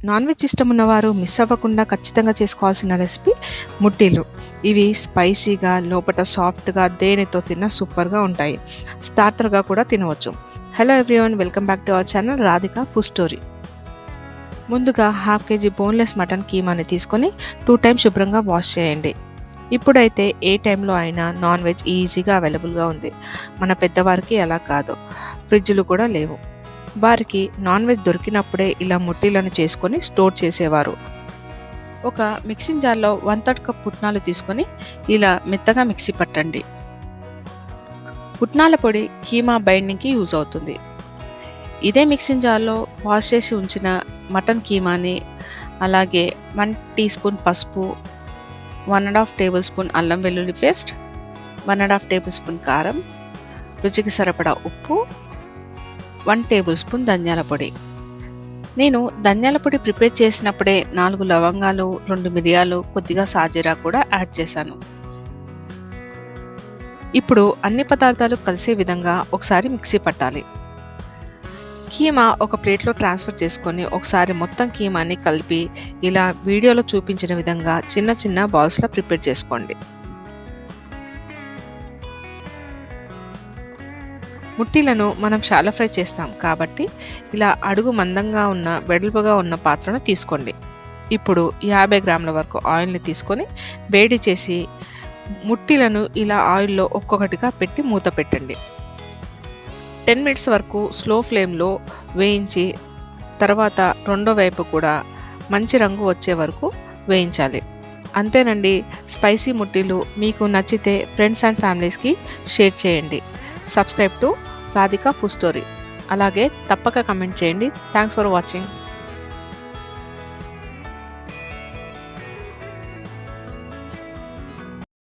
Non veg ఇష్టం ఉన్నవారు miss అవ్వకుండా ఖచ్చితంగా చేసుకోవాల్సిన రెసిపీ ముట్టీలు. ఇవి స్పైసీగా లోపల సాఫ్ట్గా దేనితో తిన్నా సూపర్గా ఉంటాయి. స్టార్టర్గా కూడా తినవచ్చు. Hello everyone, welcome back to our channel Radhika food story. ముందుగా 1/2 kg బోన్లెస్ మటన్ కీమాని తీసుకొని 2 times శుభ్రంగా వాష్ చేయండి. ఇప్పుడైతే ఏ టైంలో అయినా నాన్ వెజ్ ఈజీగా అవైలబుల్గా ఉంది. మన పెద్దవారికి అలా కాదు, ఫ్రిడ్జ్లు కూడా లేవు. వారికి నాన్ వెజ్ దొరికినప్పుడే ఇలా ముట్టీలను చేసుకొని స్టోర్ చేసేవారు. ఒక మిక్సింగ్ జార్లో 1/3 కప్ పుట్నాలు తీసుకొని ఇలా మెత్తగా మిక్సీ పట్టండి. పుట్నాల పొడి కీమా బైండింగ్కి యూజ్ అవుతుంది. ఇదే మిక్సింగ్ జార్లో వాష్ చేసి ఉంచిన మటన్ కీమాని, అలాగే 1 teaspoon పసుపు, 1.5 tablespoon అల్లం వెల్లుల్లి పేస్ట్, 1.5 tablespoon కారం, రుచికి సరిపడా ఉప్పు, 1 tablespoon ధనియాల పొడి. నేను ధనియాల పొడి ప్రిపేర్ చేసినప్పుడే 4 లవంగాలు, 2 మిరియాలు, కొద్దిగా సాజీరా కూడా యాడ్ చేశాను. ఇప్పుడు అన్ని పదార్థాలు కలిసే విధంగా ఒకసారి మిక్సీ పట్టాలి. కీమా ఒక ప్లేట్లో ట్రాన్స్ఫర్ చేసుకొని ఒకసారి మొత్తం కీమాని కలిపి ఇలా వీడియోలో చూపించిన విధంగా చిన్న చిన్న బాల్స్లో ప్రిపేర్ చేసుకోండి. ముట్టీలను మనం షాలో ఫ్రై చేస్తాం కాబట్టి ఇలా అడుగు మందంగా ఉన్న వెడల్పుగా ఉన్న పాత్రను తీసుకోండి. ఇప్పుడు 50 గ్రాముల వరకు ఆయిల్ని తీసుకొని వేడి చేసి ముట్టీలను ఇలా ఆయిల్లో ఒక్కొక్కటిగా పెట్టి మూత పెట్టండి. 10 minutes వరకు స్లో ఫ్లేమ్లో వేయించి తర్వాత రెండో వైపు కూడా మంచి రంగు వచ్చే వరకు వేయించాలి. అంతేనండి, స్పైసీ ముట్టీలు. మీకు నచ్చితే ఫ్రెండ్స్ అండ్ ఫ్యామిలీస్కి షేర్ చేయండి. Subscribe to Radhika food story. అలాగే తప్పక కమెంట్ చేయండి. Thanks for watching.